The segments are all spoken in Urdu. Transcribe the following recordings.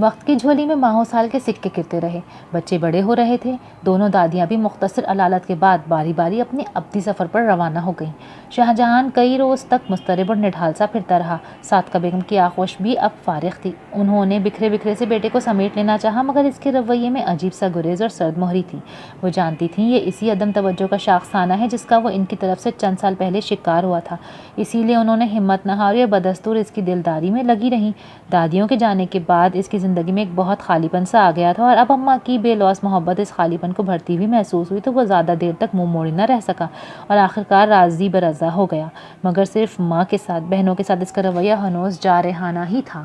وقت کی جھولی میں ماہوں سال کے سکے گرتے رہے، بچے بڑے ہو رہے تھے، دونوں دادیاں بھی مختصر علالت کے بعد باری باری اپنے ابدی سفر پر روانہ ہو گئیں۔ شاہ جہان کئی روز تک مضطرب اور نڈھال سا پھرتا رہا۔ صادقہ بیگم کی آغوش بھی اب فارغ تھی۔ انہوں نے بکھرے بکھرے سے بیٹے کو سمیٹ لینا چاہا، مگر اس کے رویے میں عجیب سا گریز اور سرد مہری تھی۔ وہ جانتی تھیں یہ اسی عدم توجہ کا شاخسانہ ہے جس کا وہ ان کی طرف سے چند سال پہلے شکار ہوا تھا، اسی لیے انہوں نے ہمت نہ ہاری اور بدستور اس کی دلداری میں لگی رہیں۔ دادیوں کے جانے کے بعد اس کی زندگی میں ایک بہت خالی پن سا آ گیا تھا، اور اب اماں کی بے لوث محبت اس خالی پن کو بھرتی ہوئی محسوس ہوئی تو وہ زیادہ دیر تک منہ موڑی نہ رہ سکا اور آخرکار راضی برضا ہو گیا، مگر صرف ماں کے ساتھ، بہنوں کے ساتھ اس کا رویہ ہنوز جارحانہ ہی تھا۔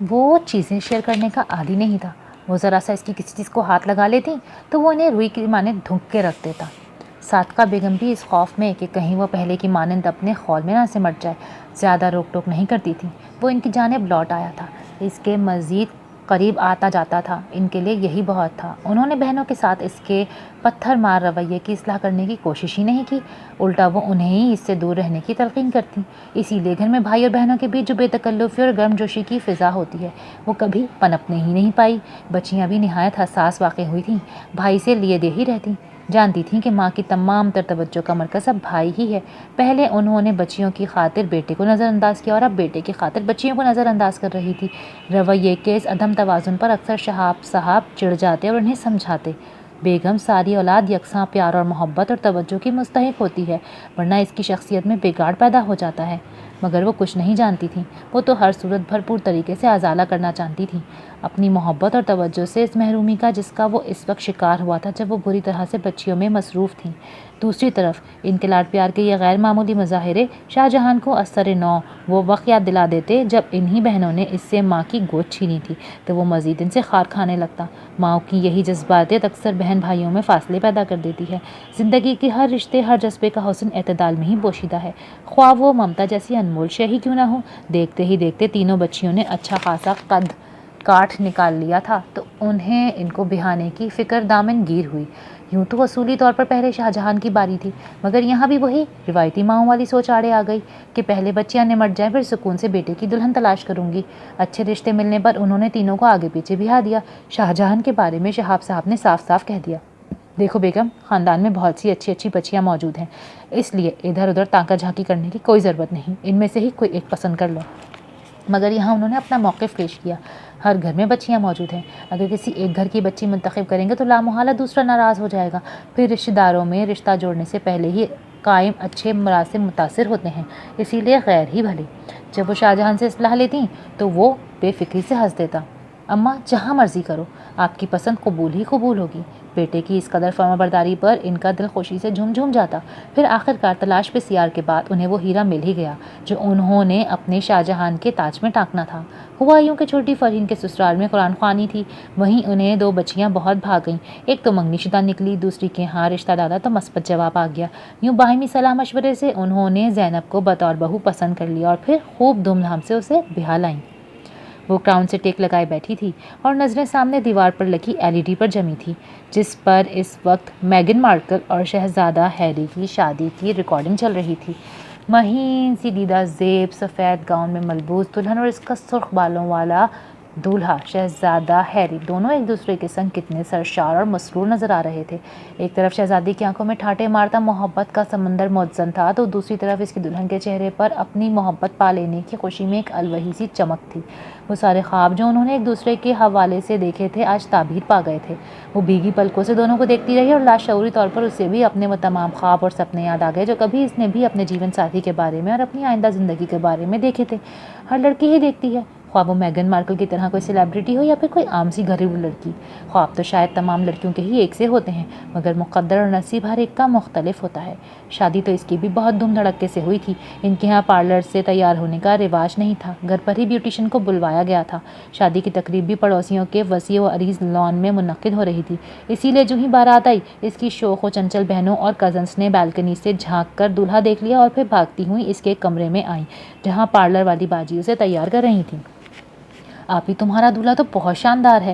وہ چیزیں شیئر کرنے کا عادی نہیں تھا۔ وہ ذرا سا اس کی کسی چیز کو ہاتھ لگا لیتی تو وہ انہیں روئی کی مانند دھنک کے رکھ دیتا۔ صادقہ بیگم بھی اس خوف میں کہ کہیں وہ پہلے کی مانند اپنے خول میں نہ سمٹ جائے، زیادہ روک ٹوک نہیں کرتی تھی۔ وہ ان کی جانب لوٹ آیا تھا، اس کے مزید قریب آتا جاتا تھا، ان کے لیے یہی بہت تھا۔ انہوں نے بہنوں کے ساتھ اس کے پتھر مار رویے کی اصلاح کرنے کی کوشش ہی نہیں کی، الٹا وہ انہیں ہی اس سے دور رہنے کی تلقین کرتی۔ اسی لیے گھر میں بھائی اور بہنوں کے بیچ جو بے تکلفی اور گرم جوشی کی فضا ہوتی ہے وہ کبھی پنپنے ہی نہیں پائی۔ بچیاں بھی نہایت حساس واقع ہوئی تھیں، بھائی سے لیے دے ہی رہتی، جانتی تھیں کہ ماں کی تمام تر توجہ کا مرکز اب بھائی ہی ہے۔ پہلے انہوں نے بچیوں کی خاطر بیٹے کو نظر انداز کیا اور اب بیٹے کی خاطر بچیوں کو نظر انداز کر رہی تھی۔ رویے کے اس عدم توازن پر اکثر شہاب صاحب چڑ جاتے اور انہیں سمجھاتے، بیگم ساری اولاد یکساں پیار اور محبت اور توجہ کی مستحق ہوتی ہے، ورنہ اس کی شخصیت میں بگاڑ پیدا ہو جاتا ہے۔ مگر وہ کچھ نہیں جانتی تھیں، وہ تو ہر صورت بھرپور طریقے سے ازالہ کرنا چاہتی تھیں اپنی محبت اور توجہ سے اس محرومی کا جس کا وہ اس وقت شکار ہوا تھا جب وہ بری طرح سے بچیوں میں مصروف تھیں۔ دوسری طرف ان کے لاڈ پیار کے یہ غیر معمولی مظاہرے شاہ جہان کو اثر نو وہ وقت یاد دلا دیتے جب انہی بہنوں نے اس سے ماں کی گود چھینی تھی، تو وہ مزید ان سے خار کھانے لگتا۔ ماں کی یہی جذباتیت اکثر بہن بھائیوں میں فاصلے پیدا کر دیتی ہے۔ زندگی کے ہر رشتے، ہر جذبے کا حسن اعتدال میں ہی پوشیدہ ہے، خواہ وہ ممتا جیسی انمول شے ہی کیوں نہ ہو۔ دیکھتے ہی دیکھتے تینوں بچیوں نے اچھا خاصا قد کاٹ نکال لیا تھا، تو انہیں ان کو بہانے کی فکر دامن گیر ہوئی۔ یوں تو اصولی طور پر پہلے شاہ جہان کی باری تھی، مگر یہاں بھی وہی روایتی ماؤں والی سوچ آڑے آ گئی کہ پہلے بچیاں نمٹ جائیں پھر سکون سے بیٹے کی دلہن تلاش کروں گی۔ اچھے رشتے ملنے پر انہوں نے تینوں کو آگے پیچھے بہا دیا۔ شاہ جہان کے بارے میں شہاب صاحب نے صاف صاف کہہ دیا، دیکھو بیگم، خاندان میں بہت سی اچھی اچھی بچیاں موجود ہیں، اس لیے ادھر ادھر تانکا جھانکی کرنے کی کوئی ضرورت نہیں، ان میں سے ہی کوئی ایک پسند کر لو۔ مگر یہاں انہوں نے اپنا موقف پیش کیا، ہر گھر میں بچیاں موجود ہیں، اگر کسی ایک گھر کی بچی منتخب کریں گے تو لامحالہ دوسرا ناراض ہو جائے گا، پھر رشتہ داروں میں رشتہ جوڑنے سے پہلے ہی قائم اچھے مراسم متاثر ہوتے ہیں، اسی لیے غیر ہی بھلے۔ جب وہ شاہ جہان سے اصلاح لیتی تو وہ بے فکری سے ہنس دیتا، اماں جہاں مرضی کرو، آپ کی پسند قبول ہی قبول ہوگی۔ بیٹے کی اس قدر فرمانبرداری پر ان کا دل خوشی سے جھوم جھوم جاتا۔ پھر آخرکار تلاش بسیار کے بعد انہیں وہ ہیرا مل ہی گیا جو انہوں نے اپنے شاہ جہان کے تاج میں ٹانکنا تھا۔ ہوا یوں کہ چھوٹی فرحین کے سسرال میں قرآن خوانی تھی، وہیں انہیں دو بچیاں بہت بھا گئیں، ایک تو منگنی شدہ نکلی، دوسری کے ہاں رشتہ دادا تو مثبت جواب آ گیا۔ یوں باہمی صلاح مشورے سے انہوں نے زینب کو بطور بہو پسند کر لیا اور پھر خوب دھوم دھام سے اسے بہا لائیں۔ وہ کراؤن سے ٹیک لگائے بیٹھی تھی اور نظریں سامنے دیوار پر لگی LED پر جمی تھی، جس پر اس وقت میگن مارکل اور شہزادہ ہیری کی شادی کی ریکارڈنگ چل رہی تھی۔ مہین سی دیدہ زیب سفید گاؤن میں ملبوس دلہن اور اس کا سرخ بالوں والا دولہا شہزادہ ہیری دونوں ایک دوسرے کے سنگ کتنے سرشار اور مسرور نظر آ رہے تھے۔ ایک طرف شہزادی کی آنکھوں میں ٹھاٹھے مارتا محبت کا سمندر متزن تھا تو دوسری طرف اس کی دلہن کے چہرے پر اپنی محبت پا لینے کی خوشی میں ایک الوہی سی چمک تھی۔ وہ سارے خواب جو انہوں نے ایک دوسرے کے حوالے سے دیکھے تھے آج تعبیر پا گئے تھے۔ وہ بھیگی پلکوں سے دونوں کو دیکھتی رہی اور لاشعوری طور پر اسے بھی اپنے وہ تمام خواب اور سپنے یاد آ گئے جو کبھی اس نے بھی اپنے جیون ساتھی کے بارے میں اور اپنی آئندہ زندگی کے بارے میں دیکھے تھے۔ ہر لڑکی ہی دیکھتی ہے، خواہ وہ میگن مارکل کی طرح کوئی سیلیبریٹی ہو یا پھر کوئی عام سی گھریلو لڑکی۔ خواب تو شاید تمام لڑکیوں کے ہی ایک سے ہوتے ہیں، مگر مقدر اور نصیب ہر ایک کا مختلف ہوتا ہے۔ شادی تو اس کی بھی بہت دھوم دھڑکے سے ہوئی تھی۔ ان کے ہاں پارلر سے تیار ہونے کا رواج نہیں تھا، گھر پر ہی بیوٹیشین کو بلوایا گیا تھا۔ شادی کی تقریب بھی پڑوسیوں کے وسیع و عریض لان میں منعقد ہو رہی تھی، اسی لیے جو ہی بارات آئی اس کی شوخ و چنچل بہنوں اور کزنس نے بالکنی سے جھانک کر دولہا دیکھ لیا اور پھر بھاگتی ہوئی اس کے کمرے میں آئیں جہاں پارلر والی باجی اسے تیار کر رہی تھیں۔ آپ ہی تمہارا دولہا تو بہت شاندار ہے،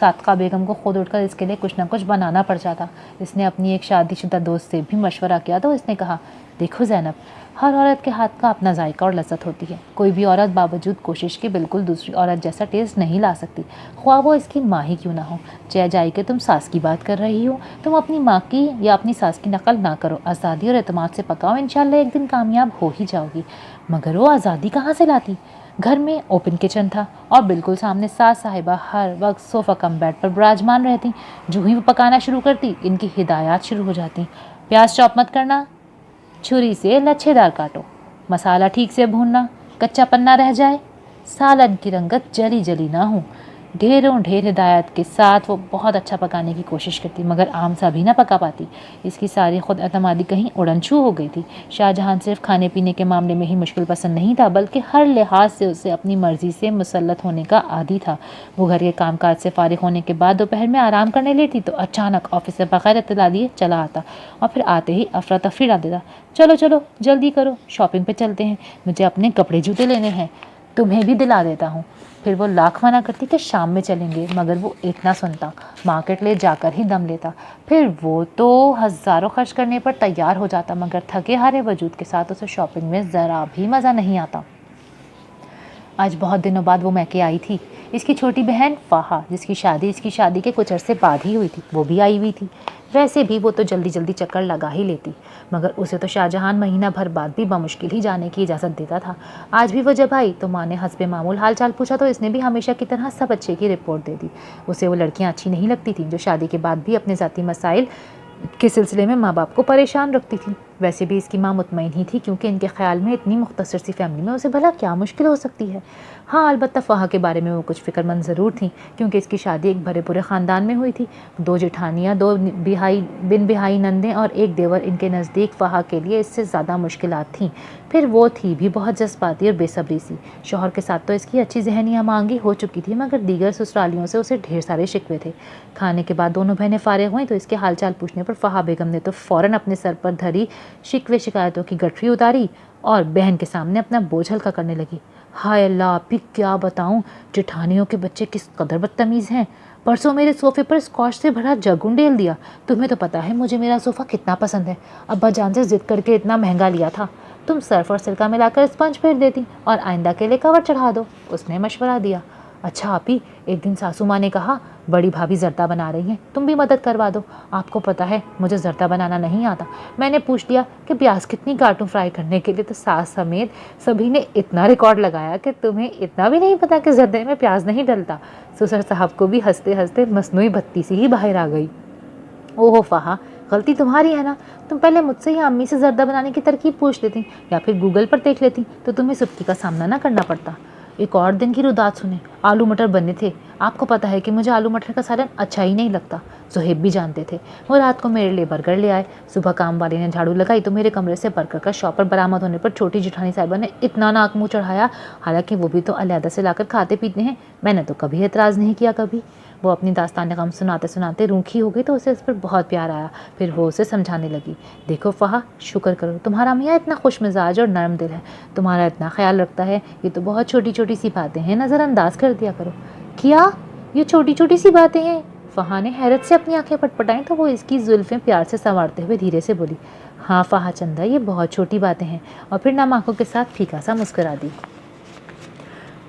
صادقہ بیگم کو خود اٹھ کر اس کے لیے کچھ نہ کچھ بنانا پڑ جاتا۔ اس نے اپنی ایک شادی شدہ دوست سے بھی مشورہ کیا تو اس نے کہا، دیکھو زینب، ہر عورت کے ہاتھ کا اپنا ذائقہ اور لذت ہوتی ہے۔ کوئی بھی عورت باوجود کوشش کے بالکل دوسری عورت جیسا ٹیسٹ نہیں لا سکتی، خواہ وہ اس کی ماں ہی کیوں نہ ہو۔ جے جائی کہ تم ساس کی بات کر رہی ہو، تم اپنی ماں کی یا اپنی ساس کی نقل نہ کرو، آزادی اور اعتماد سے پکاؤ، انشاءاللہ ایک دن کامیاب ہو ہی جاؤ گی۔ مگر وہ آزادی کہاں سے لاتی؟ گھر میں اوپن کچن تھا اور بالکل سامنے ساس صاحبہ ہر وقت صوفہ کم بیڈ پر براجمان رہتی۔ جو ہی وہ پکانا شروع کرتی، ان کی ہدایات شروع ہو جاتی۔ پیاز چاپ مت کرنا، چھری سے لچھے دار کاٹو، مسالہ ٹھیک سے بھوننا، کچا پنا رہ جائے، سالن کی رنگت جلی جلی نہ ہو۔ ڈھیروں ڈھیر ہدایت کے ساتھ وہ بہت اچھا پکانے کی کوشش کرتی، مگر عام سا بھی نہ پکا پاتی۔ اس کی ساری خود اعتمادی کہیں اڑن چھو ہو گئی تھی۔ شاہ جہاں صرف کھانے پینے کے معاملے میں ہی مشکل پسند نہیں تھا، بلکہ ہر لحاظ سے اسے اپنی مرضی سے مسلط ہونے کا عادی تھا۔ وہ گھر کے کام کاج سے فارغ ہونے کے بعد دوپہر میں آرام کرنے لیتی تو اچانک آفس سے بغیر اطلاع دیے چلا آتا اور پھر آتے ہی افراتفری ڈال دیتا۔ چلو چلو جلدی کرو، شاپنگ پہ چلتے ہیں، مجھے اپنے کپڑے جوتے لینے ہیں، تمہیں بھی دلا دیتا ہوں۔ پھر وہ لاکھ منع کرتی کہ شام میں چلیں گے، مگر وہ اتنا سنتا، مارکیٹ لے جا کر ہی دم لیتا۔ پھر وہ تو ہزاروں خرچ کرنے پر تیار ہو جاتا، مگر تھکے ہارے وجود کے ساتھ اسے شاپنگ میں ذرا بھی مزہ نہیں آتا۔ آج بہت دنوں بعد وہ میکے آئی تھی۔ اس کی چھوٹی بہن فاحہ، جس کی شادی اس کی شادی کے کچھ عرصے بعد ہی ہوئی تھی، وہ بھی آئی ہوئی تھی۔ ویسے بھی وہ تو جلدی جلدی چکر لگا ہی لیتی، مگر اسے تو شاہ جہان مہینہ بھر بعد بھی بمشکل ہی جانے کی اجازت دیتا تھا۔ آج بھی وہ جب آئی تو ماں نے حسب معمول حال چال پوچھا تو اس نے بھی ہمیشہ کی طرح سب اچھے کی رپورٹ دے دی۔ اسے وہ لڑکیاں اچھی نہیں لگتی تھیں جو شادی کے بعد بھی اپنے ذاتی مسائل کے سلسلے میں ماں باپ کو پریشان رکھتی تھیں۔ ویسے بھی اس کی ماں مطمئن ہی تھی، کیونکہ ان کے خیال میں اتنی مختصر سی فیملی میں اسے بھلا کیا مشکل ہو سکتی ہے۔ ہاں البتہ فاحہ کے بارے میں وہ کچھ فکر مند ضرور تھیں، کیونکہ اس کی شادی ایک بھرے پورے خاندان میں ہوئی تھی۔ 2 جٹھانیاں، 2 بن بہائی نندیں اور 1 دیور ان کے نزدیک فاحہ کے لیے اس سے زیادہ مشکلات تھیں۔ پھر وہ تھی بھی بہت جذباتی اور بے صبری سی۔ شوہر کے ساتھ تو اس کی اچھی ذہنی ہم آہنگی ہو چکی تھی، مگر دیگر سسرالیوں سے اسے ڈھیر سارے شکوے تھے۔ کھانے کے بعد دونوں بہنیں فارغ ہوئیں تو اس کے حال چال پوچھنے پر فاحہ بیگم نے تو فوراً اپنے سر پر دھری شکوے شکایتوں کی گٹھری اتاری اور بہن کے سامنے اپنا بوجھ ہلکا کرنے لگی۔ ہائے اللہ، آپی کیا بتاؤں، جٹھانیوں کے بچے کس قدر بدتمیز ہیں۔ پرسوں میرے صوفے پر اسکاچ سے بھرا جگ ڈیل دیا۔ تمہیں تو پتا ہے مجھے میرا صوفہ کتنا پسند ہے، ابا جان سے ضد کر کے اتنا مہنگا لیا تھا۔ تم سرف اور سرکہ ملا کر اسپنج پھیر دیتی اور آئندہ کے لیے کور چڑھا دو، اس نے مشورہ دیا۔ اچھا آپی، ایک دن ساسو ماں نے کہا بڑی بھابھی زردہ بنا رہی ہیں، تم بھی مدد کروا دو۔ آپ کو پتا ہے مجھے زردہ بنانا نہیں آتا۔ میں نے پوچھ لیا کہ پیاز کتنی کاٹوں فرائی کرنے کے لیے، تو ساس سمیت سبھی نے اتنا ریکارڈ لگایا کہ تمہیں اتنا بھی نہیں پتا کہ زردے میں پیاز نہیں ڈلتا۔ سسر صاحب کو بھی ہنستے ہنستے مصنوعی بتی سے ہی باہر آ گئی۔ اوہ فاحہ، غلطی تمہاری ہے نا، تم پہلے مجھ سے یا امی سے زردہ بنانے کی ترکیب پوچھ لیتی یا پھر گوگل پر دیکھ لیتی تو تمہیں سبکی کا سامنا نہ کرنا پڑتا۔ ایک اور دن کی رودات سنیں، آلو مٹر بننے تھے۔ آپ کو پتا ہے کہ مجھے آلو مٹر کا سالن اچھا ہی نہیں لگتا، زہیب بھی جانتے تھے۔ وہ رات کو میرے لیے برگر لے آئے۔ صبح کام والے نے جھاڑو لگائی تو میرے کمرے سے برگر کا شاپر برآمد ہونے پر چھوٹی جٹھانی صاحبہ نے اتنا ناک منہ چڑھایا، حالانکہ وہ بھی تو علیحدہ سے لا کر کھاتے پیتے ہیں۔ میں نے تو کبھی اعتراض نہیں کیا۔ کبھی وہ اپنی داستان غم سناتے سناتے روکھی ہو گئی تو اسے اس پر بہت پیار آیا۔ پھر وہ اسے سمجھانے لگی، دیکھو فاحہ، شکر کرو تمہارا میاں اتنا خوش مزاج اور نرم دل ہے، تمہارا اتنا خیال رکھتا ہے، یہ تو بہت چھوٹی چھوٹی سی باتیں ہیں، نظر انداز کر دیا کرو۔ کیا یہ چھوٹی چھوٹی سی باتیں ہیں؟ فاحہ نے حیرت سے اپنی آنکھیں پٹپٹائیں تو وہ اس کی زلفیں پیار سے سنوارتے ہوئے دھیرے سے بولی، ہاں فاحہ چندہ، یہ بہت چھوٹی باتیں ہیں، اور پھر نم آنکھوں کے ساتھ پھیکا سا مسکرا دی۔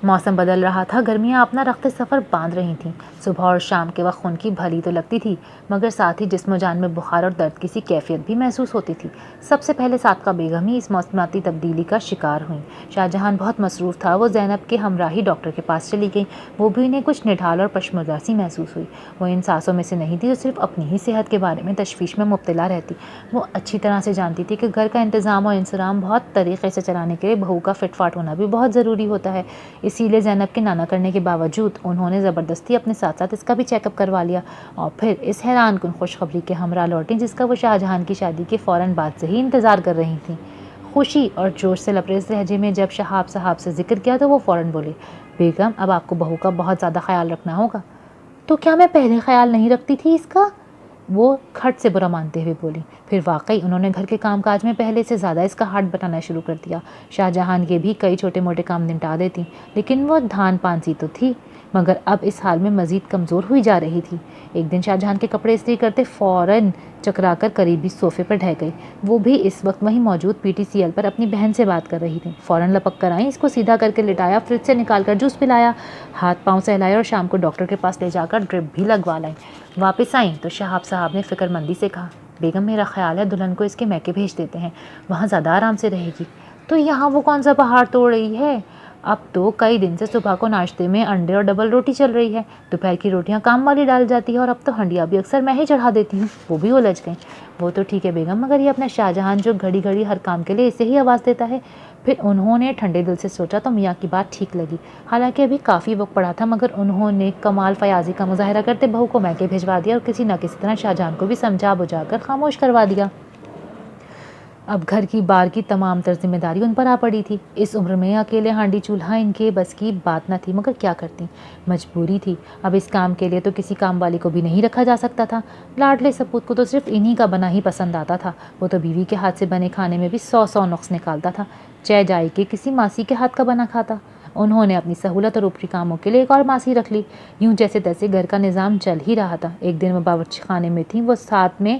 موسم بدل رہا تھا، گرمیاں اپنا رخت سفر باندھ رہی تھیں۔ صبح اور شام کے وقت خون کی بھلی تو لگتی تھی، مگر ساتھ ہی جسم و جان میں بخار اور درد کی سی کیفیت بھی محسوس ہوتی تھی۔ سب سے پہلے صادقہ بیگم ہی اس موسمیاتی تبدیلی کا شکار ہوئیں۔ شاہ جہان بہت مصروف تھا، وہ زینب کے ہمراہی ڈاکٹر کے پاس چلی گئی۔ وہ بھی انہیں کچھ نڈھال اور پشمردہ سی محسوس ہوئی۔ وہ ان ساسوں میں سے نہیں تھی جو صرف اپنی ہی صحت کے بارے میں تشویش میں مبتلا رہتی۔ وہ اچھی طرح سے جانتی تھی کہ گھر کا انتظام اور انصرام بہت طریقے سے چلانے کے لیے بہو کا فٹ فاٹ ہونا بھی بہت ضروری ہوتا ہے۔ اسی لیے زینب کے نانا کرنے کے باوجود انہوں نے زبردستی اپنے ساتھ ساتھ اس کا بھی چیک اپ کروا لیا اور پھر اس حیران کن خوشخبری کے ہمراہ لوٹیں جس کا وہ شاہ جہان کی شادی کے فوراً بعد سے ہی انتظار کر رہی تھیں۔ خوشی اور جوش سے لبریز لہجے میں جب شہاب صاحب سے ذکر کیا تو وہ فوراً بولے، بیگم اب آپ کو بہو کا بہت زیادہ خیال رکھنا ہوگا۔ تو کیا میں پہلے خیال نہیں رکھتی تھی اس کا؟ وہ کھٹ سے برا مانتے ہوئے بولی۔ پھر واقعی انہوں نے گھر کے کام کاج میں پہلے سے زیادہ اس کا ہاتھ بٹانا شروع کر دیا۔ شاہ جہان کے بھی کئی چھوٹے موٹے کام نمٹا دیتی، لیکن وہ دھان پانسی تو تھی، مگر اب اس حال میں مزید کمزور ہوئی جا رہی تھی۔ ایک دن شاہ جہان کے کپڑے استری کرتے فوراً چکرا کر قریبی صوفے پر ڈھہ گئی۔ وہ بھی اس وقت وہیں موجود پی ٹی سی ایل پر اپنی بہن سے بات کر رہی تھی۔ فوراً لپک کر آئیں، اس کو سیدھا کر کے لٹایا، فریج سے نکال کر جوس پلایا، ہاتھ پاؤں سہلائے اور شام کو ڈاکٹر کے پاس لے جا کر ڈرپ بھی لگوا لائیں۔ واپس آئیں تو شہاب صاحب نے فکر مندی سے کہا، بیگم میرا خیال ہے دلہن کو اس کے میکے بھیج دیتے ہیں، وہاں زیادہ آرام سے رہے گی۔ تو یہاں وہ کون سا پہاڑ توڑ رہی ہے؟ اب تو کئی دن سے صبح کو ناشتے میں انڈے اور ڈبل روٹی چل رہی ہے، دوپہر کی روٹیاں کام والی ڈال جاتی ہے، اور اب تو ہنڈیا بھی اکثر میں ہی چڑھا دیتی ہوں۔ وہ بھی الجھ گئیں۔ وہ تو ٹھیک ہے بیگم، مگر یہ اپنا شاہ جہان جو گھڑی گھڑی ہر کام کے لیے اسے ہی آواز دیتا ہے۔ پھر انہوں نے ٹھنڈے دل سے سوچا تو میاں کی بات ٹھیک لگی۔ حالانکہ ابھی کافی وقت پڑا تھا، مگر انہوں نے کمال فیاضی کا مظاہرہ کرتے بہو کو میکے بھجوا دیا اور کسی نہ کسی طرح شاہ جہان کو بھی سمجھا بجھا کر خاموش کروا دیا۔ اب گھر کی بار کی تمام تر ذمہ داری ان پر آ پڑی تھی۔ اس عمر میں اکیلے ہانڈی چولہا ان کے بس کی بات نہ تھی، مگر کیا کرتی، مجبوری تھی۔ اب اس کام کے لیے تو کسی کام والی کو بھی نہیں رکھا جا سکتا تھا۔ لاڈلے سپوت کو تو صرف انہی کا بنا ہی پسند آتا تھا۔ وہ تو بیوی کے ہاتھ سے بنے کھانے میں بھی 100 نقص نکالتا تھا، چہ جائی کے کسی ماسی کے ہاتھ کا بنا کھاتا۔ انہوں نے اپنی سہولت اور اوپری کاموں کے لیے ایک اور ماسی رکھ لی، یوں جیسے تیسے گھر کا نظام چل ہی رہا تھا۔ ایک دن وہ باورچی خانے میں تھیں، وہ ساتھ میں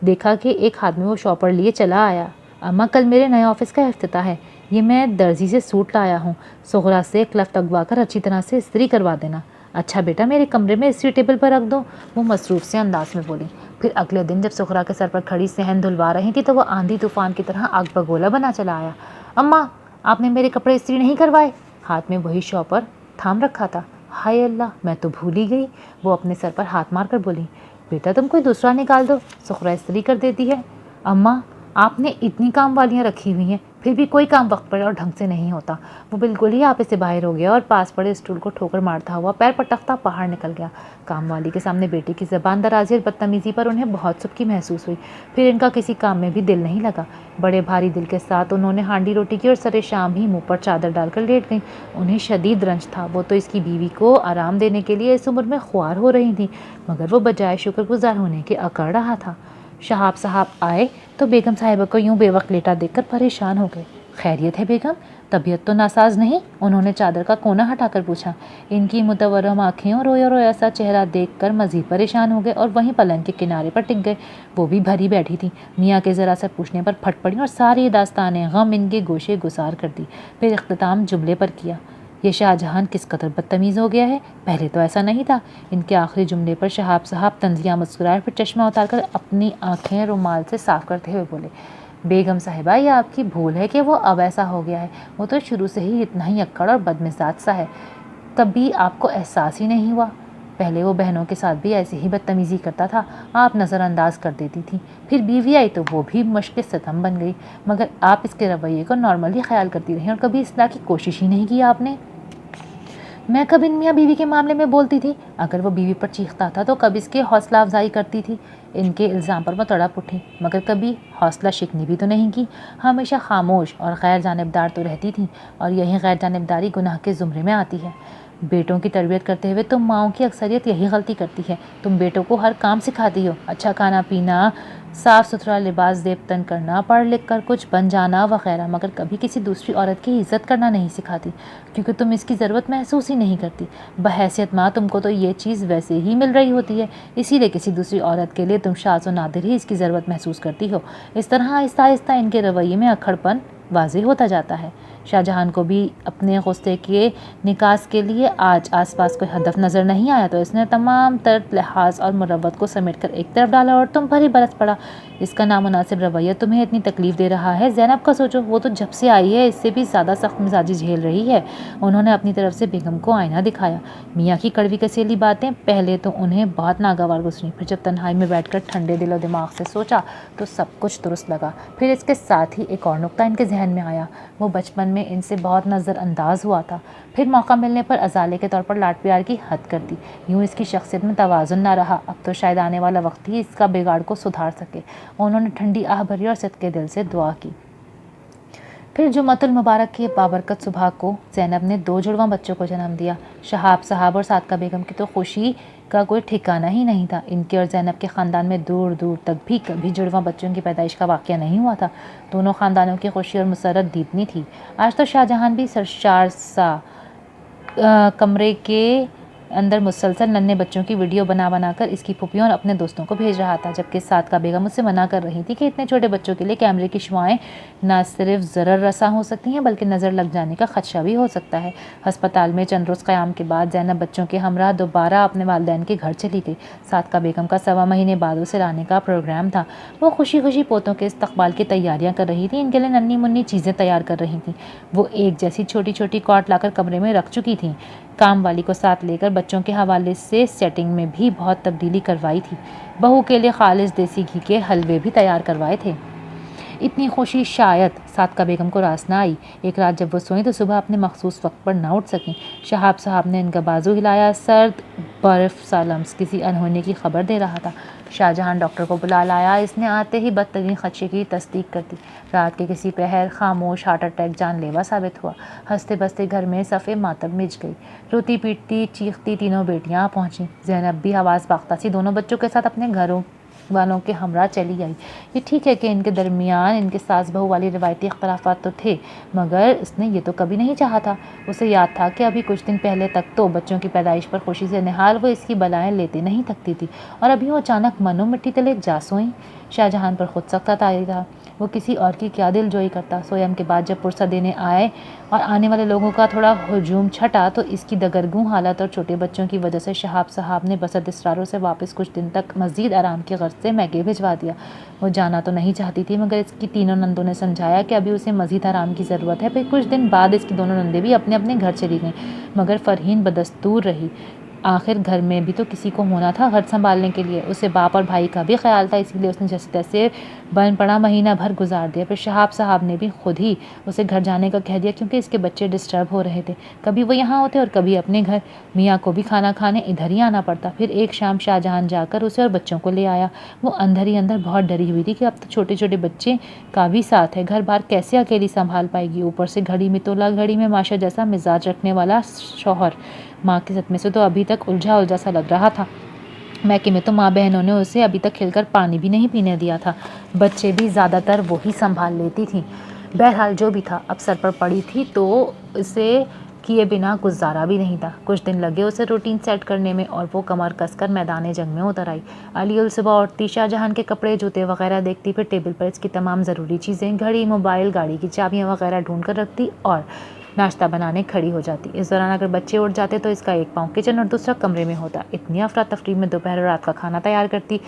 دیکھا کہ ایک آدمی وہ شاپر لیے چلا آیا۔ اماں، کل میرے نئے آفس کا افتتاح ہے، یہ میں درزی سے سوٹ لایا ہوں، سغرا سے کلفٹ اگوا کر اچھی طرح سے استری کروا دینا۔ اچھا بیٹا، میرے کمرے میں استری ٹیبل پر رکھ دو، وہ مصروف سے انداز میں بولی۔ پھر اگلے دن جب سغرا کے سر پر کھڑی صحن دھلوا رہی تھی تو وہ آندھی طوفان کی طرح آگ بگولا بنا چلا آیا۔ اماں، آپ نے میرے کپڑے استری نہیں کروائے؟ ہاتھ میں وہی شاپر تھام رکھا تھا۔ ہائے اللہ، میں تو بھول ہی گئی، وہ اپنے سر پر ہاتھ مار کر بولی۔ بیٹا تم کوئی دوسرا نکال دو، سغرا استری کر دیتی ہے۔ اماں، آپ نے اتنی کام والیاں رکھی ہوئی ہیں، پھر بھی کوئی کام وقت پر اور ڈھنگ سے نہیں ہوتا۔ وہ بالکل ہی آپے سے باہر ہو گیا اور پاس پڑے اسٹول کو ٹھوکر مارتا ہوا پیر پٹکتا باہر نکل گیا۔ کام والی کے سامنے بیٹی کی زبان درازی اور بدتمیزی پر انہیں بہت سبکی محسوس ہوئی۔ پھر ان کا کسی کام میں بھی دل نہیں لگا۔ بڑے بھاری دل کے ساتھ انہوں نے ہانڈی روٹی کی اور سرے شام ہی منہ پر چادر ڈال کر لیٹ گئیں۔ انہیں شدید رنج تھا، وہ تو اس کی بیوی کو آرام دینے کے لیے اس عمر میں خوار ہو رہی تھیں، مگر وہ بجائے شکر گزار ہونے کے اکڑ رہا تھا۔ شہاب صاحب آئے تو بیگم صاحبہ کو یوں بے وقت لیٹا دیکھ کر پریشان ہو گئے۔ خیریت ہے بیگم؟ طبیعت تو ناساز نہیں؟ انہوں نے چادر کا کونا ہٹا کر پوچھا۔ ان کی متورم آنکھیں اور رویا رویا سا چہرہ دیکھ کر مزید پریشان ہو گئے اور وہیں پلنگ کے کنارے پر ٹک گئے۔ وہ بھی بھری بیٹھی تھی، میاں کے ذرا سا پوچھنے پر پھٹ پڑی اور ساری داستان غم ان کے گوشے گسار کر دی۔ پھر اختتام جملے پر کیا، یہ شاہ جہان کس قدر بدتمیز ہو گیا ہے، پہلے تو ایسا نہیں تھا۔ ان کے آخری جملے پر شہاب صاحب طنزیہ مسکرائے، پھر چشمہ اتار کر اپنی آنکھیں رومال سے صاف کرتے ہوئے بولے، بیگم صاحبہ یہ آپ کی بھول ہے کہ وہ اب ایسا ہو گیا ہے، وہ تو شروع سے ہی اتنا ہی اکڑ اور بدمزاج سا ہے، کبھی آپ کو احساس ہی نہیں ہوا؟ پہلے وہ بہنوں کے ساتھ بھی ایسے ہی بدتمیزی کرتا تھا، آپ نظر انداز کر دیتی تھی، پھر بیوی آئی تو وہ بھی مشق ستم بن گئی، مگر آپ اس کے رویے کو نارمل ہی خیال کرتی رہی اور کبھی اصلاح کی کوشش ہی نہیں کی آپ نے۔ میں کب ان میاں بیوی کے معاملے میں بولتی تھی؟ اگر وہ بیوی پر چیختا تھا تو کب اس کے حوصلہ افزائی کرتی تھی؟ ان کے الزام پر وہ تڑپ اٹھی، مگر کبھی حوصلہ شکنی بھی تو نہیں کی، ہمیشہ خاموش اور غیر جانبدار تو رہتی تھی، اور یہی غیر جانبداری گناہ کے زمرے میں آتی ہے۔ بیٹوں کی تربیت کرتے ہوئے تم ماؤں کی اکثریت یہی غلطی کرتی ہے، تم بیٹوں کو ہر کام سکھاتی ہو، اچھا کھانا پینا، صاف ستھرا لباس زیب تن کرنا، پڑھ لکھ کر کچھ بن جانا وغیرہ، مگر کبھی کسی دوسری عورت کی عزت کرنا نہیں سکھاتی، کیونکہ تم اس کی ضرورت محسوس ہی نہیں کرتی۔ بحیثیت ماں تم کو تو یہ چیز ویسے ہی مل رہی ہوتی ہے، اسی لیے کسی دوسری عورت کے لیے تم شاذ و نادر ہی اس کی ضرورت محسوس کرتی ہو۔ اس طرح آہستہ آہستہ ان کے رویے میں اکھڑ پن واضح ہوتا جاتا ہے۔ شاہ جہان کو بھی اپنے غصے کے نکاس کے لیے آج آس پاس کوئی ہدف نظر نہیں آیا، تو اس نے تمام تر لحاظ اور مروت کو سمیٹ کر ایک طرف ڈالا اور تم پر ہی برس پڑا۔ اس کا نامناسب رویہ تمہیں اتنی تکلیف دے رہا ہے، زینب کا سوچو، وہ تو جب سے آئی ہے اس سے بھی زیادہ سخت مزاجی جھیل رہی ہے۔ انہوں نے اپنی طرف سے بیگم کو آئینہ دکھایا۔ میاں کی کڑوی کسیلی باتیں پہلے تو انہیں بہت ناگوار گزری، پھر جب تنہائی میں بیٹھ کر ٹھنڈے دل و دماغ سے سوچا تو سب کچھ درست لگا۔ پھر اس کے ساتھ ہی ایک اور نکتہ ان کے ذہن میں آیا، وہ بچپن میں ان سے بہت نظر انداز ہوا تھا، پھر موقع ملنے پر ازالے کے طور پر لاڈ پیار کی حد کر دی، یوں اس کی شخصیت میں توازن نہ رہا، اب تو شاید آنے والا وقت ہی اس کا بگاڑ کو سدھار سکے۔ انہوں نے ٹھنڈی آہ بھری اور صدقے دل سے دعا کی، پھر جمعۃ المبارک کی بابرکت صبح کو زینب نے 2 جڑواں بچوں کو جنم دیا۔ شہاب صاحب اور صادقہ بیگم کی تو خوشی کا کوئی ٹھکانہ ہی نہیں تھا۔ ان کے اور زینب کے خاندان میں دور دور تک بھی کبھی جڑواں بچوں کی پیدائش کا واقعہ نہیں ہوا تھا۔ دونوں خاندانوں کی خوشی اور مسرت دیدنی تھی۔ آج تو شاہ جہان بھی سرشار سا کمرے کے اندر مسلسل ننھے بچوں کی ویڈیو بنا بنا کر اس کی پھوپھیوں اور اپنے دوستوں کو بھیج رہا تھا، جبکہ صادقہ بیگم اس سے منع کر رہی تھی کہ اتنے چھوٹے بچوں کے لیے کیمرے کی شعاعیں نہ صرف ضرر رساں ہو سکتی ہیں بلکہ نظر لگ جانے کا خدشہ بھی ہو سکتا ہے۔ ہسپتال میں چند روز قیام کے بعد زینب بچوں کے ہمراہ دوبارہ اپنے والدین کے گھر چلی گئی۔ صادقہ بیگم کا 1.25 مہینے بعد اسے لانے کا پروگرام تھا۔ وہ خوشی خوشی پوتوں کے استقبال کی تیاریاں کر رہی تھی، ان کے لیے ننھی منھی چیزیں تیار کر رہی تھی۔ وہ ایک جیسی چھوٹی چھوٹی کاٹ لا کر کمرے میں رکھ چکی تھیں۔ کام والی کو ساتھ لے کر بچوں کے حوالے سے سیٹنگ میں بھی بہت تبدیلی کروائی تھی۔ بہو کے لیے خالص دیسی گھی کے حلوے بھی تیار کروائے تھے۔ اتنی خوشی شاید صادقہ بیگم کو راس نہ آئی۔ ایک رات جب وہ سوئیں تو صبح اپنے مخصوص وقت پر نہ اٹھ سکیں۔ شہاب صاحب نے ان کا بازو ہلایا، سرد برف سا لمس کسی انہونے کی خبر دے رہا تھا۔ شاہ جہان ڈاکٹر کو بلا لایا۔ اس نے آتے ہی بدترین خدشے کی تصدیق کر دی۔ رات کے کسی پہر خاموش ہارٹ اٹیک جان لیوا ثابت ہوا۔ ہنستے بستے گھر میں صف ماتم مچ گئی۔ روتی پیٹتی چیختی تینوں بیٹیاں پہنچیں۔ زینب بھی حواس باختہ سی دونوں بچوں کے ساتھ اپنے گھروں والوں کے ہمراہ چلی آئی۔ یہ ٹھیک ہے کہ ان کے درمیان ان کے ساس بہو والی روایتی اختلافات تو تھے، مگر اس نے یہ تو کبھی نہیں چاہا تھا۔ اسے یاد تھا کہ ابھی کچھ دن پہلے تک تو بچوں کی پیدائش پر خوشی سے نہال وہ اس کی بلائیں لیتے نہیں تھکتی تھی، اور ابھی وہ اچانک منو مٹی تلے جا سوئیں۔ شاہ جہان پر خود سخت طاری تھا۔ وہ کسی اور کی کیا دل جوئی کرتا۔ سویم کے بعد جب پرسہ دینے آئے اور آنے والے لوگوں کا تھوڑا ہجوم چھٹا تو اس کی دگرگوں حالت اور چھوٹے بچوں کی وجہ سے شہاب صاحب نے بسد اصراروں سے واپس کچھ دن تک مزید آرام کی غرض سے میکے بھجوا دیا۔ وہ جانا تو نہیں چاہتی تھی، مگر اس کی تینوں نندوں نے سمجھایا کہ ابھی اسے مزید آرام کی ضرورت ہے۔ پھر کچھ دن بعد اس کی دونوں نندیں بھی اپنے اپنے گھر چلی گئیں، مگر فرحین بدستور رہی۔ آخر گھر میں بھی تو کسی کو ہونا تھا گھر سنبھالنے کے لیے۔ اسے باپ اور بھائی کا بھی خیال تھا، اسی لیے اس نے جیسے تیسے بن پڑا مہینہ بھر گزار دیا۔ پھر شہاب صاحب نے بھی خود ہی اسے گھر جانے کا کہہ دیا، کیونکہ اس کے بچے ڈسٹرب ہو رہے تھے۔ کبھی وہ یہاں ہوتے اور کبھی اپنے گھر۔ میاں کو بھی کھانا کھانے ادھر ہی آنا پڑتا۔ پھر ایک شام شاہ جہان جا کر اسے اور بچوں کو لے آیا۔ وہ اندر ہی اندر بہت ڈری ہوئی تھی کہ اب تو چھوٹے چھوٹے بچے کا بھی ساتھ ہے، گھر بار کیسے اکیلی سنبھال پائے گی۔ اوپر سے گھڑی میں تولا گھڑی میں ماشا جیسا مزاج رکھنے والا شوہر۔ ماں کے صدمے سے تو ابھی تک الجھا الجھا سا لگ رہا تھا۔ میکے میں تو ماں بہنوں نے اسے ابھی تک کھل کر پانی بھی نہیں پینے دیا تھا۔ بچے بھی زیادہ تر وہی سنبھال لیتی تھیں۔ بہرحال جو بھی تھا، اب سر پر پڑی تھی تو اسے کیے بنا گزارا بھی نہیں تھا۔ کچھ دن لگے اسے روٹین سیٹ کرنے میں اور وہ کمر کس کر میدان جنگ میں اتر آئی۔ علی الصبح اٹھتی، شاہ جہان کے کپڑے جوتے وغیرہ دیکھتی، پھر ٹیبل پر اس کی تمام ضروری چیزیں گھڑی موبائل گاڑی کی چابیاں وغیرہ ڈھونڈ کر رکھتی اور ناشتہ بنانے کھڑی ہو جاتی۔ اس دوران اگر بچے اٹھ جاتے تو اس کا ایک پاؤں کچن اور دوسرا کمرے میں ہوتا۔ اتنی افراتفری میں دوپہر اور رات کا کھانا تیار کرتی۔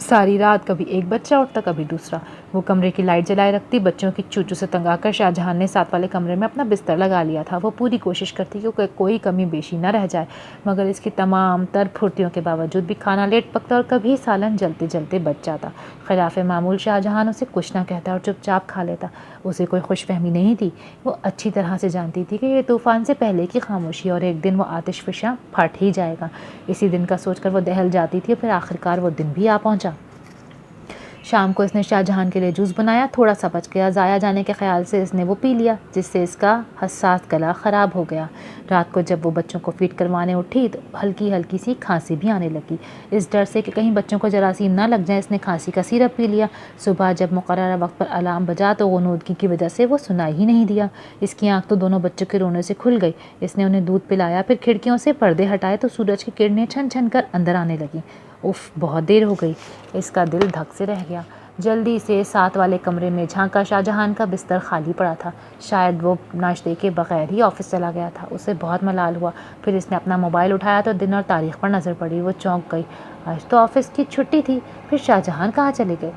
ساری رات کبھی ایک بچہ اٹھتا کبھی دوسرا۔ وہ کمرے کی لائٹ جلائے رکھتی۔ بچوں کی چوچو سے تنگ آ کر شاہ جہان نے ساتھ والے کمرے میں اپنا بستر لگا لیا تھا۔ وہ پوری کوشش کرتی کہ کوئی کمی بیشی نہ رہ جائے، مگر اس کی تمام تر پھرتیوں کے باوجود بھی کھانا لیٹ پکتا اور کبھی سالن جلتے جلتے بچ جاتا۔ خلاف معمول شاہ جہان اسے کچھ نہ کہتا اور چپ چاپ کھا لیتا۔ اسے کوئی خوش فہمی نہیں تھی۔ وہ اچھی طرح سے جانتی تھی کہ یہ طوفان سے پہلے کی خاموشی اور ایک دن وہ آتش فشاں پھٹ ہی جائے گا۔ اسی دن کا سوچ کر وہ دہل جاتی تھی، پھر آخرکار وہ دن بھی آ پہنچا۔ شام کو اس نے شاہ جہان کے لیے جوس بنایا۔ تھوڑا سا بچ گیا، ضائع جانے کے خیال سے اس نے وہ پی لیا، جس سے اس کا حساس گلا خراب ہو گیا۔ رات کو جب وہ بچوں کو فیڈ کروانے اٹھی تو ہلکی ہلکی سی کھانسی بھی آنے لگی۔ اس ڈر سے کہ کہیں بچوں کو جراثیم نہ لگ جائیں، اس نے کھانسی کا سیرپ پی لیا۔ صبح جب مقررہ وقت پر الارم بجا تو غنودگی کی وجہ سے وہ سنائی ہی نہیں دیا۔ اس کی آنکھ تو دونوں بچوں کے رونے سے کھل گئی۔ اس نے انہیں دودھ پلایا، پھر کھڑکیوں سے پردے ہٹائے تو سورج کی کرنیں چھن چھن کر اندر آنے لگیں۔ اف، بہت دیر ہو گئی۔ اس کا دل دھک سے رہ گیا۔ جلدی سے ساتھ والے کمرے میں جھانکا، شاہ جہان کا بستر خالی پڑا تھا۔ شاید وہ ناشتے کے بغیر ہی آفس چلا گیا تھا۔ اسے بہت ملال ہوا۔ پھر اس نے اپنا موبائل اٹھایا تو دن اور تاریخ پر نظر پڑی۔ وہ چونک گئی۔ آج تو آفس کی چھٹی تھی، پھر شاہ جہان کہاں چلے گئے؟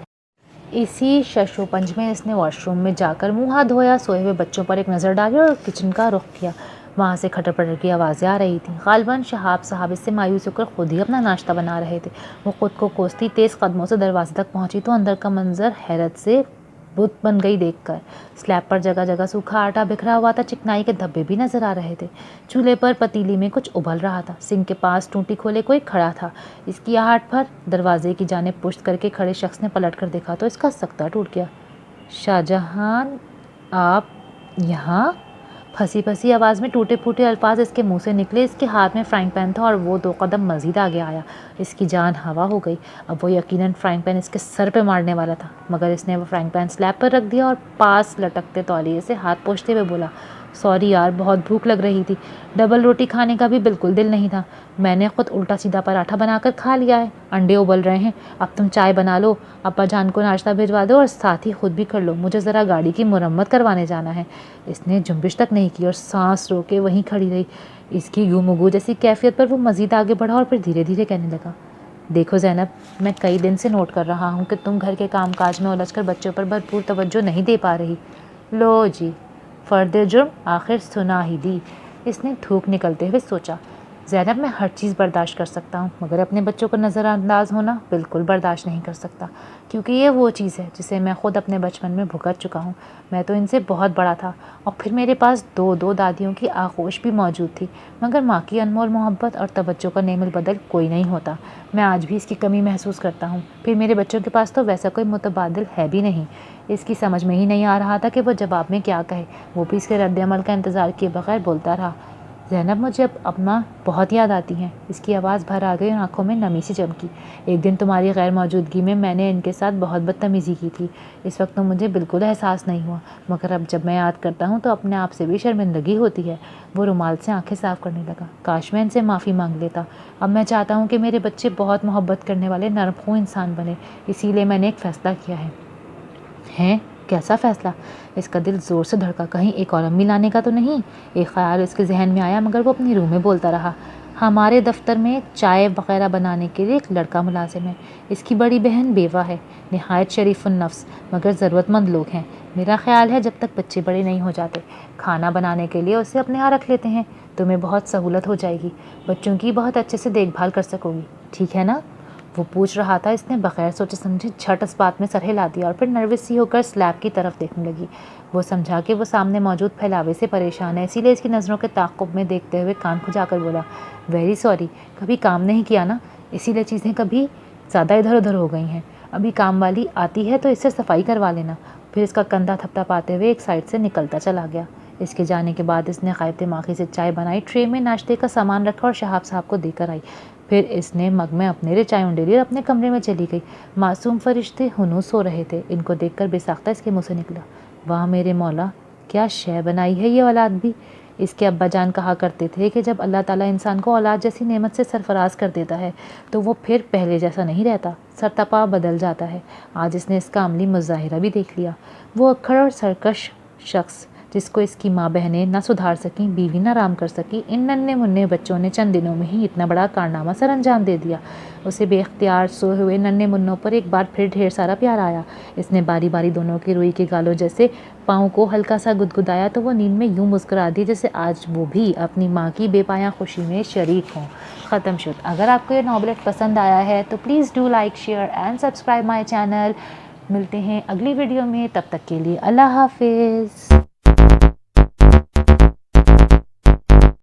اسی شش و پنج میں اس نے واش روم میں جا کر منہ ہاتھ دھویا، سوئے ہوئے بچوں پر ایک نظر ڈالی اور کچن کا رخ کیا۔ وہاں سے کھٹر پٹر کی آوازیں آ رہی تھیں۔ غالباً شہاب صاحب اس سے مایوس ہو کر خود ہی اپنا ناشتہ بنا رہے تھے۔ وہ خود کو کوستی تیز قدموں سے دروازے تک پہنچی تو اندر کا منظر حیرت سے بت بن گئی دیکھ کر۔ سلیب پر جگہ جگہ سوکھا آٹا بکھرا ہوا تھا، چکنائی کے دھبے بھی نظر آ رہے تھے۔ چولہے پر پتیلی میں کچھ ابل رہا تھا۔ سنک کے پاس ٹوٹی کھولے کوئی کھڑا تھا۔ اس کی آہٹ پر دروازے کی جانب پشت کر کے کھڑے شخص نے پلٹ کر دیکھا تو اس کا سکتہ ٹوٹ گیا۔ شاہ جہان آپ یہاں؟ پھنسی پھنسی آواز میں ٹوٹے پھوٹے الفاظ اس کے منہ سے نکلے۔ اس کے ہاتھ میں فرائنگ پین تھا اور وہ 2 قدم مزید آگے آیا۔ اس کی جان ہوا ہو گئی۔ اب وہ یقیناً فرائنگ پین اس کے سر پہ مارنے والا تھا، مگر اس نے وہ فرائنگ پین سلیب پر رکھ دیا اور پاس لٹکتے تولیے سے ہاتھ پوچھتے ہوئے بولا، سوری یار، بہت بھوک لگ رہی تھی، ڈبل روٹی کھانے کا بھی بالکل دل نہیں تھا، میں نے خود الٹا سیدھا پراٹھا بنا کر کھا لیا ہے، انڈے ابل رہے ہیں، اب تم چائے بنا لو، ابا جان کو ناشتہ بھیجوا دو اور ساتھ ہی خود بھی کر لو، مجھے ذرا گاڑی کی مرمت کروانے جانا ہے۔ اس نے جنبش تک نہیں کی اور سانس رو کے وہیں کھڑی رہی۔ اس کی یوں مگو جیسی کیفیت پر وہ مزید آگے بڑھا اور پھر دھیرے دھیرے کہنے لگا، دیکھو زینب، میں کئی دن سے نوٹ کر رہا ہوں کہ تم گھر کے کام کاج میں الجھ کر بچوں پر بھرپور توجہ نہیں دے پا رہی۔ لو جی، فرد جرم آخر سنا ہی دی۔ اس نے تھوک نکلتے ہوئے سوچا، زینب، میں ہر چیز برداشت کر سکتا ہوں، مگر اپنے بچوں کو نظر انداز ہونا بالکل برداشت نہیں کر سکتا، کیونکہ یہ وہ چیز ہے جسے میں خود اپنے بچپن میں بھگت چکا ہوں۔ میں تو ان سے بہت بڑا تھا اور پھر میرے پاس دو دادیوں کی آغوش بھی موجود تھی، مگر ماں کی انمول محبت اور توجہ کا نعم البدل کوئی نہیں ہوتا۔ میں آج بھی اس کی کمی محسوس کرتا ہوں۔ پھر میرے بچوں کے پاس تو ویسا کوئی متبادل ہے بھی نہیں۔ اس کی سمجھ میں ہی نہیں آ رہا تھا کہ وہ جواب میں کیا کہے، وہ بھی اس کے رد عمل کا انتظار کیے بغیر بولتا رہا، زینب، مجھے اب اماں بہت یاد آتی ہیں۔ اس کی آواز بھر آ گئی اور آنکھوں میں نمی سی چمکی۔ ایک دن تمہاری غیر موجودگی میں نے ان کے ساتھ بہت بدتمیزی کی تھی، اس وقت تو مجھے بالکل احساس نہیں ہوا، مگر اب جب میں یاد کرتا ہوں تو اپنے آپ سے بھی شرمندگی ہوتی ہے۔ وہ رومال سے آنکھیں صاف کرنے لگا۔ کاش میں ان سے معافی مانگ لیتا۔ اب میں چاہتا ہوں کہ میرے بچے بہت محبت کرنے والے نرم خو انسان بنے، اسی لیے میں نے ایک فیصلہ کیا ہے۔ ہیں؟ کیسا فیصلہ؟ اس کا دل زور سے دھڑکا، کہیں ایک اور امی لانے کا تو نہیں؟ ایک خیال اس کے ذہن میں آیا، مگر وہ اپنی روح میں بولتا رہا، ہمارے دفتر میں چائے وغیرہ بنانے کے لیے ایک لڑکا ملازم ہے، اس کی بڑی بہن بیوہ ہے، نہایت شریف النفس، مگر ضرورت مند لوگ ہیں۔ میرا خیال ہے جب تک بچے بڑے نہیں ہو جاتے، کھانا بنانے کے لیے اسے اپنے یہاں رکھ لیتے ہیں، تمہیں بہت سہولت ہو جائے گی، بچوں کی بہت اچھے سے دیکھ بھال کر سکو گی، ٹھیک ہے نا؟ وہ پوچھ رہا تھا۔ اس نے بغیر سوچے سمجھے جھٹ اس بات میں سر ہلا دیا اور پھر نروس سی ہو کر سلیب کی طرف دیکھنے لگی۔ وہ سمجھا کہ وہ سامنے موجود پھیلاوے سے پریشان ہے، اسی لیے اس کی نظروں کے تعاقب میں دیکھتے ہوئے کان کھجا کر بولا، ویری سوری، کبھی کام نہیں کیا نا، اسی لیے چیزیں کبھی زیادہ ادھر ادھر ہو گئی ہیں، ابھی کام والی آتی ہے تو اس سے صفائی کروا لینا۔ پھر اس کا کندھا تھپتا پاتے ہوئے ایک سائڈ سے نکلتا چلا گیا۔ اس کے جانے کے بعد اس نے غائب دماغی سے چائے بنائی، ٹرے میں ناشتے کا سامان رکھا اور شہاب صاحب کو دے کر آئی۔ پھر اس نے مگ میں اپنے لیے چائے انڈیلی اور اپنے کمرے میں چلی گئی۔ معصوم فرشتے ہنو سو رہے تھے، ان کو دیکھ کر بے ساختہ اس کے منہ سے نکلا، واہ میرے مولا، کیا شے بنائی ہے یہ اولاد بھی۔ اس کے ابا جان کہا کرتے تھے کہ جب اللہ تعالیٰ انسان کو اولاد جیسی نعمت سے سرفراز کر دیتا ہے تو وہ پھر پہلے جیسا نہیں رہتا، سرتپا بدل جاتا ہے۔ آج اس نے اس کا عملی مظاہرہ بھی دیکھ لیا۔ وہ اکھڑ اور سرکش شخص جس کو اس کی ماں بہنیں نہ سدھار سکیں، بیوی نہ رام کر سکی، ان ننھے منھے بچوں نے چند دنوں میں ہی اتنا بڑا کارنامہ سر انجام دے دیا۔ اسے بے اختیار سوئے ہوئے ننھے منوں پر ایک بار پھر ڈھیر سارا پیار آیا۔ اس نے باری باری دونوں کی روئی کے گالوں جیسے پاؤں کو ہلکا سا گدگدایا تو وہ نیند میں یوں مسکرا دی جیسے آج وہ بھی اپنی ماں کی بے پایاں خوشی میں شریک ہوں۔ ختم شد۔ اگر آپ کو یہ ناولٹ پسند آیا ہے تو please do like, share and subscribe my channel. ملتے ہیں اگلی ویڈیو میں، تب تک کے لیے اللہ حافظ۔